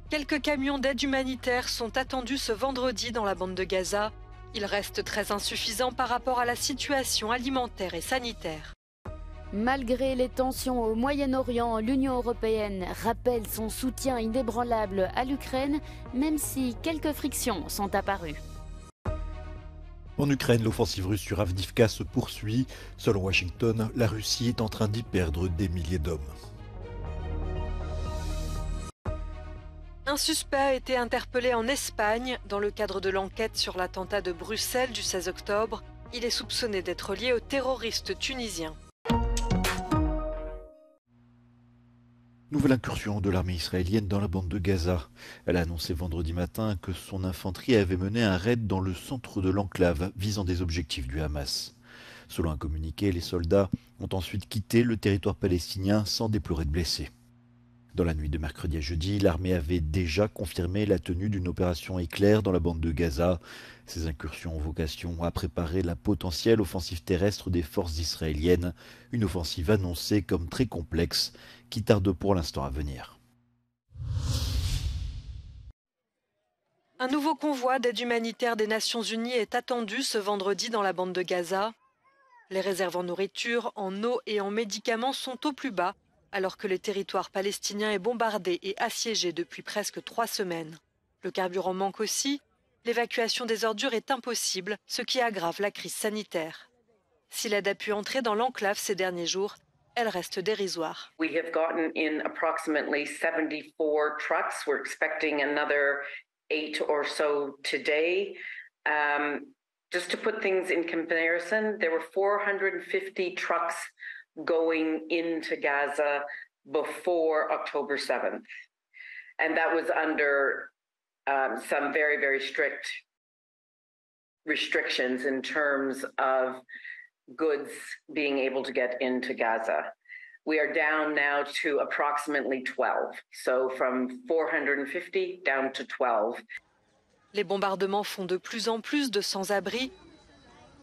Quelques camions d'aide humanitaire sont attendus ce vendredi dans la bande de Gaza. Ils restent très insuffisants par rapport à la situation alimentaire et sanitaire. Malgré les tensions au Moyen-Orient, l'Union européenne rappelle son soutien inébranlable à l'Ukraine, même si quelques frictions sont apparues. En Ukraine, l'offensive russe sur Avdiivka se poursuit. Selon Washington, la Russie est en train d'y perdre des milliers d'hommes. Un suspect a été interpellé en Espagne dans le cadre de l'enquête sur l'attentat de Bruxelles du 16 octobre. Il est soupçonné d'être lié aux terroristes tunisiens. Nouvelle incursion de l'armée israélienne dans la bande de Gaza. Elle a annoncé vendredi matin que son infanterie avait mené un raid dans le centre de l'enclave visant des objectifs du Hamas. Selon un communiqué, les soldats ont ensuite quitté le territoire palestinien sans déplorer de blessés. Dans la nuit de mercredi à jeudi, l'armée avait déjà confirmé la tenue d'une opération éclair dans la bande de Gaza. Ces incursions ont vocation à préparer la potentielle offensive terrestre des forces israéliennes, une offensive annoncée comme très complexe qui tarde pour l'instant à venir. Un nouveau convoi d'aide humanitaire des Nations Unies est attendu ce vendredi dans la bande de Gaza. Les réserves en nourriture, en eau et en médicaments sont au plus bas, alors que le territoire palestinien est bombardé et assiégé depuis presque 3 semaines. Le carburant manque aussi, l'évacuation des ordures est impossible, ce qui aggrave la crise sanitaire. Si l'aide a pu entrer dans l'enclave ces derniers jours, elle reste dérisoire. We have gotten in approximately 74 trucks. We're expecting another 8 or so today. Just to put things in comparison, there were 450 trucks going into Gaza before October 7th. And that was under some very, very strict restrictions in terms of goods being able to get into Gaza. We are down now to approximately 12. So from 450 down to 12. Les bombardements font de plus en plus de sans-abri.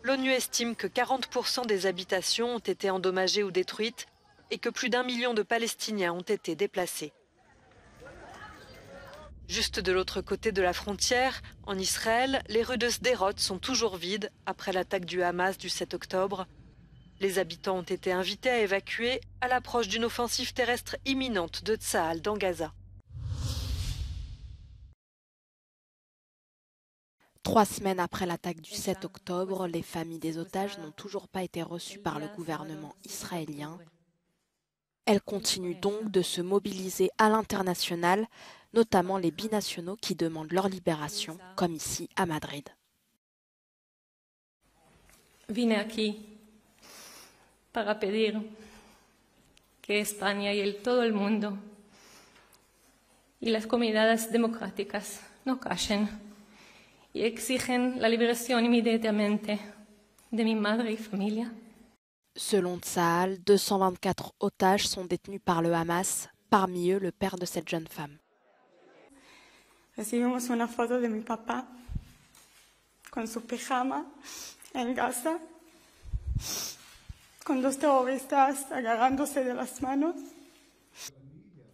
L'ONU estime que 40% des habitations ont été endommagées ou détruites et que plus d'1 million de Palestiniens ont été déplacés. Juste de l'autre côté de la frontière, en Israël, les rues de Sderot sont toujours vides après l'attaque du Hamas du 7 octobre. Les habitants ont été invités à évacuer à l'approche d'une offensive terrestre imminente de Tsahal dans Gaza. 3 semaines après l'attaque du 7 octobre, les familles des otages n'ont toujours pas été reçues par le gouvernement israélien. Elles continuent donc de se mobiliser à l'international, notamment les binationaux qui demandent leur libération, comme ici à Madrid. Vine aquí para pedir que España y todo el mundo y las comunidades democráticas no callen y exigen la liberación inmediatamente de mi madre y familia. Selon Tsahal, 224 otages sont détenus par le Hamas, parmi eux le père de cette jeune femme. Recibimos una foto de mi papá con su pijama en Gaza, con 2 terroristas agarrándose de las manos.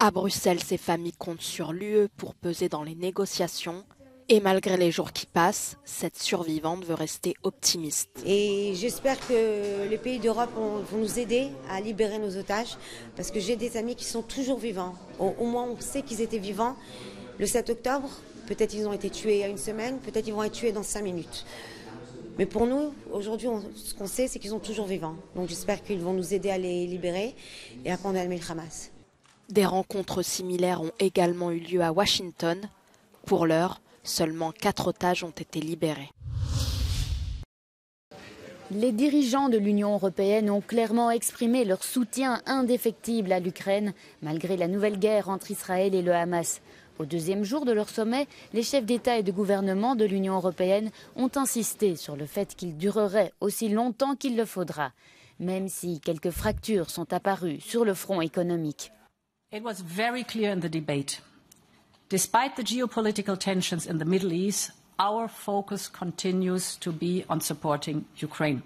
À Bruxelles, ces familles comptent sur l'UE pour peser dans les négociations. Et malgré les jours qui passent, cette survivante veut rester optimiste. Et j'espère que les pays d'Europe vont nous aider à libérer nos otages, parce que j'ai des amis qui sont toujours vivants. Au moins, on sait qu'ils étaient vivants le 7 octobre. Peut-être ils ont été tués il y a 1 semaine, peut-être ils vont être tués dans 5 minutes. Mais pour nous, aujourd'hui, ce qu'on sait, c'est qu'ils sont toujours vivants. Donc j'espère qu'ils vont nous aider à les libérer et à condamner le Hamas. Des rencontres similaires ont également eu lieu à Washington. Pour l'heure, seulement 4 otages ont été libérés. Les dirigeants de l'Union européenne ont clairement exprimé leur soutien indéfectible à l'Ukraine, malgré la nouvelle guerre entre Israël et le Hamas. Au 2e jour de leur sommet, les chefs d'État et de gouvernement de l'Union européenne ont insisté sur le fait qu'il durerait aussi longtemps qu'il le faudra, même si quelques fractures sont apparues sur le front économique. It was very clear in the debate. Despite the geopolitical tensions in the Middle East, our focus continues to be on supporting Ukraine.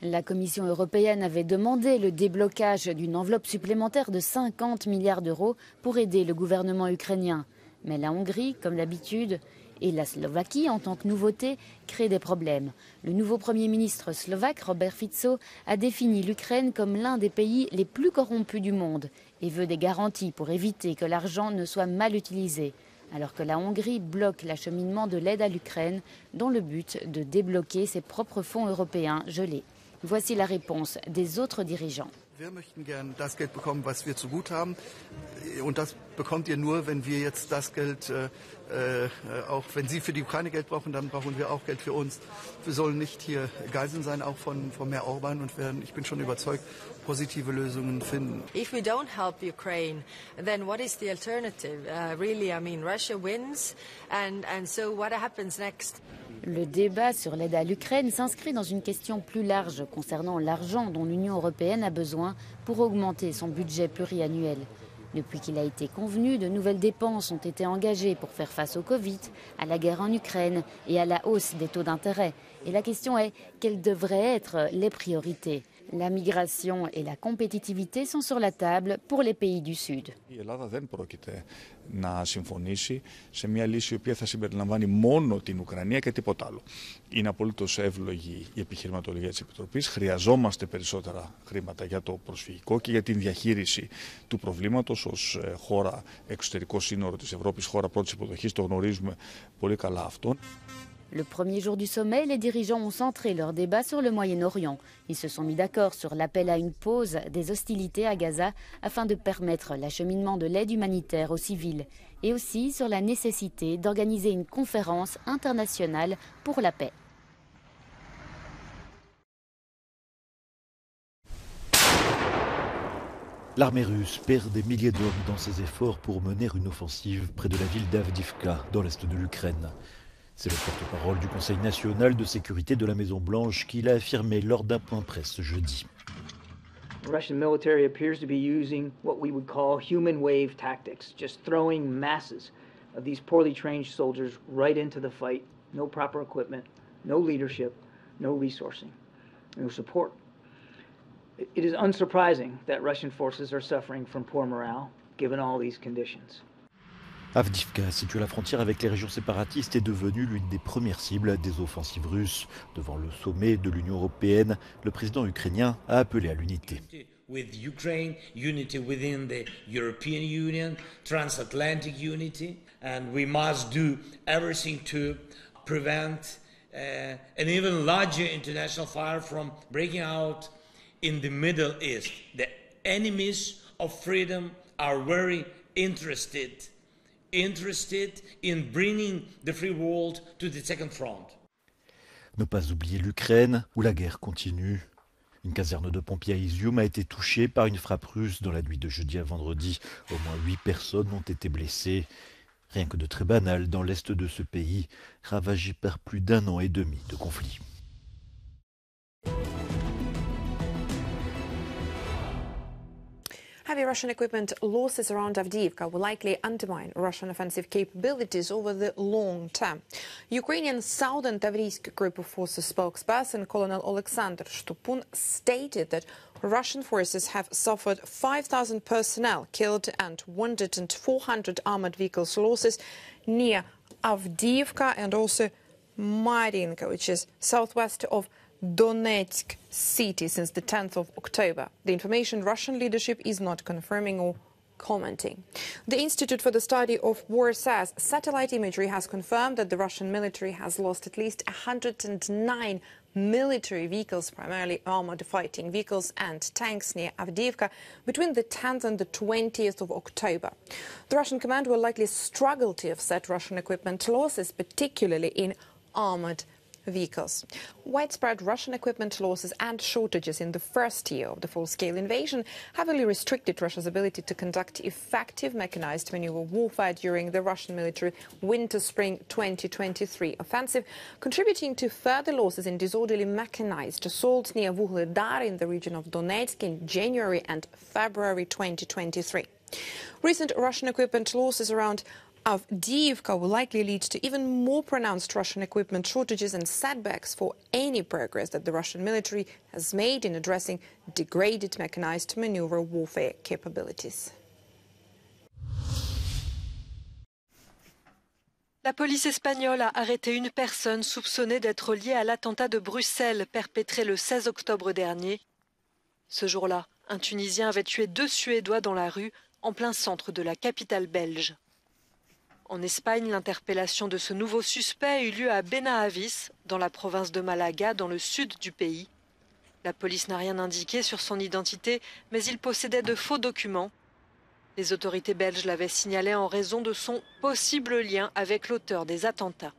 La Commission européenne avait demandé le déblocage d'une enveloppe supplémentaire de 50 milliards d'euros pour aider le gouvernement ukrainien. Mais la Hongrie, comme d'habitude, et la Slovaquie, en tant que nouveauté, créent des problèmes. Le nouveau Premier ministre slovaque, Robert Fico, a défini l'Ukraine comme l'un des pays les plus corrompus du monde et veut des garanties pour éviter que l'argent ne soit mal utilisé, alors que la Hongrie bloque l'acheminement de l'aide à l'Ukraine dans le but de débloquer ses propres fonds européens gelés. Voici la réponse des autres dirigeants. Wir möchten gern das Geld bekommen, was wir zu gut haben. Und das bekommt ihr nur, wenn wir jetzt das Geld, auch wenn Sie für die Ukraine Geld brauchen, dann brauchen wir auch Geld für uns. Wir sollen nicht hier Geiseln sein, auch von Herrn Orban, und werden, ich bin schon überzeugt, positive Lösungen finden. If we don't help Ukraine, then what is the alternative? Really, I mean, Russia wins, and so what happens next? Le débat sur l'aide à l'Ukraine s'inscrit dans une question plus large concernant l'argent dont l'Union européenne a besoin pour augmenter son budget pluriannuel. Depuis qu'il a été convenu, de nouvelles dépenses ont été engagées pour faire face au Covid, à la guerre en Ukraine et à la hausse des taux d'intérêt. Et la question est, quelles devraient être les priorités ? La migration et la compétitivité sont sur la table pour les pays du Sud. Η Ελλάδα δεν πρόκειται να συμφωνήσει σε μια λύση η οποία θα συμπεριλαμβάνει μόνο την Ουκρανία και τίποτα άλλο. Είναι απολύτως εύλογη η επιχειρηματολογία της Επιτροπής. Χρειαζόμαστε περισσότερα χρήματα για το προσφυγικό και για την διαχείριση του προβλήματος ως χώρα εξωτερικό σύνορο της Ευρώπης, χώρα πρώτης υποδοχής. Το γνωρίζουμε πολύ καλά αυτό. Le premier jour du sommet, les dirigeants ont centré leur débat sur le Moyen-Orient. Ils se sont mis d'accord sur l'appel à une pause des hostilités à Gaza afin de permettre l'acheminement de l'aide humanitaire aux civils et aussi sur la nécessité d'organiser une conférence internationale pour la paix. L'armée russe perd des milliers d'hommes dans ses efforts pour mener une offensive près de la ville d'Avdiivka, dans l'est de l'Ukraine. C'est le porte-parole du Conseil national de sécurité de la Maison-Blanche qui l'a affirmé lors d'un point presse ce jeudi. The Russian military appears to be using what we would call human wave tactics, just throwing masses of these poorly trained soldiers right into the fight. No proper equipment, no leadership, no resourcing, no support. It is unsurprising that Russian forces are suffering from poor morale, given all these conditions. Avdiivka, située à la frontière avec les régions séparatistes, est devenue l'une des premières cibles des offensives russes. Devant le sommet de l'Union européenne, le président ukrainien a appelé à l'unité. With Ukraine, unity within the European Union, transatlantic unity, and we must do everything to prevent an even larger international fire from breaking out in the Middle East. The enemies of freedom are very interested in bringing the free world to the second front. Ne pas oublier l'Ukraine, où la guerre continue. Une caserne de pompiers à Izium a été touchée par une frappe russe dans la nuit de jeudi à vendredi. Au moins 8 personnes ont été blessées. Rien que de très banal dans l'est de ce pays, ravagé par plus d'1 an et demi de conflit. Heavy Russian equipment losses around Avdiivka will likely undermine Russian offensive capabilities over the long term. Ukrainian Southern Tavriysk Group of Forces spokesperson Colonel Alexander Shtupun stated that Russian forces have suffered 5,000 personnel killed and wounded and 400 armored vehicles losses near Avdiivka and also Marinka, which is southwest of Donetsk city since the 10th of October. The information Russian leadership is not confirming or commenting. The Institute for the Study of War says satellite imagery has confirmed that the Russian military has lost at least 109 military vehicles, primarily armored fighting vehicles and tanks near Avdiivka between the 10th and the 20th of October. The Russian command will likely struggle to offset Russian equipment losses, particularly in armored vehicles. Widespread Russian equipment losses and shortages in the first year of the full-scale invasion heavily restricted Russia's ability to conduct effective mechanized maneuver warfare during the Russian military winter-spring 2023 offensive, contributing to further losses in disorderly mechanized assault near Vuhledar in the region of Donetsk in January and February 2023. Recent Russian equipment losses around Avdiivka will likely lead to even more pronounced Russian equipment shortages and setbacks for any progress that the Russian military has made in addressing degraded mechanized maneuver warfare capabilities. La police espagnole a arrêté une personne soupçonnée d'être liée à l'attentat de Bruxelles perpétré le 16 octobre dernier. Ce jour-là, un Tunisien avait tué 2 Suédois dans la rue, en plein centre de la capitale belge. En Espagne, l'interpellation de ce nouveau suspect eut lieu à Benahavis, dans la province de Malaga, dans le sud du pays. La police n'a rien indiqué sur son identité, mais il possédait de faux documents. Les autorités belges l'avaient signalé en raison de son possible lien avec l'auteur des attentats.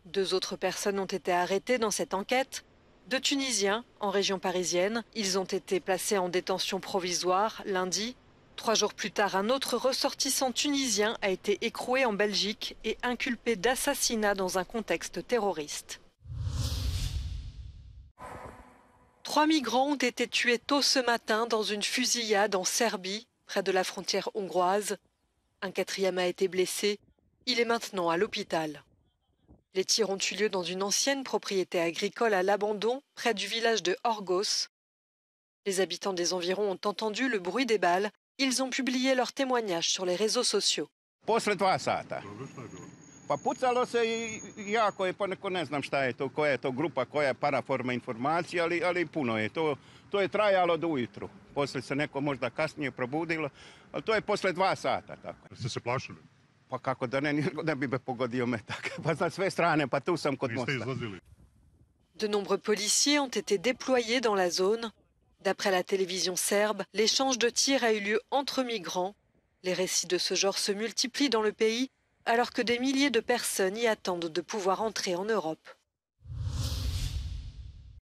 2 autres personnes ont été arrêtées dans cette enquête. 2 Tunisiens en région parisienne. Ils ont été placés en détention provisoire lundi. 3 jours plus tard, un autre ressortissant tunisien a été écroué en Belgique et inculpé d'assassinat dans un contexte terroriste. 3 migrants ont été tués tôt ce matin dans une fusillade en Serbie, près de la frontière hongroise. Un 4e a été blessé. Il est maintenant à l'hôpital. Les tirs ont eu lieu dans une ancienne propriété agricole à l'abandon, près du village de Orgos. Les habitants des environs ont entendu le bruit des balles. Ils ont publié leurs témoignages sur les réseaux sociaux. Posle 2 sata. Pa pucalo se I jako je, poneko ne znam šta je to, koja je to grupa, koja je paraforma informacija, ali puno je. To je trajalo do ujutru. Posle se neko možda kasnije probudilo, ali to je posle 2 sata. Tako. Ste se plašili? Pa kako da ne bi me pogodio metak. Pa na sve strane, pa tu sam kod mosta. De nombreux policiers ont été déployés dans la zone. D'après la télévision serbe, l'échange de tirs a eu lieu entre migrants. Les récits de ce genre se multiplient dans le pays, alors que des milliers de personnes y attendent de pouvoir entrer en Europe.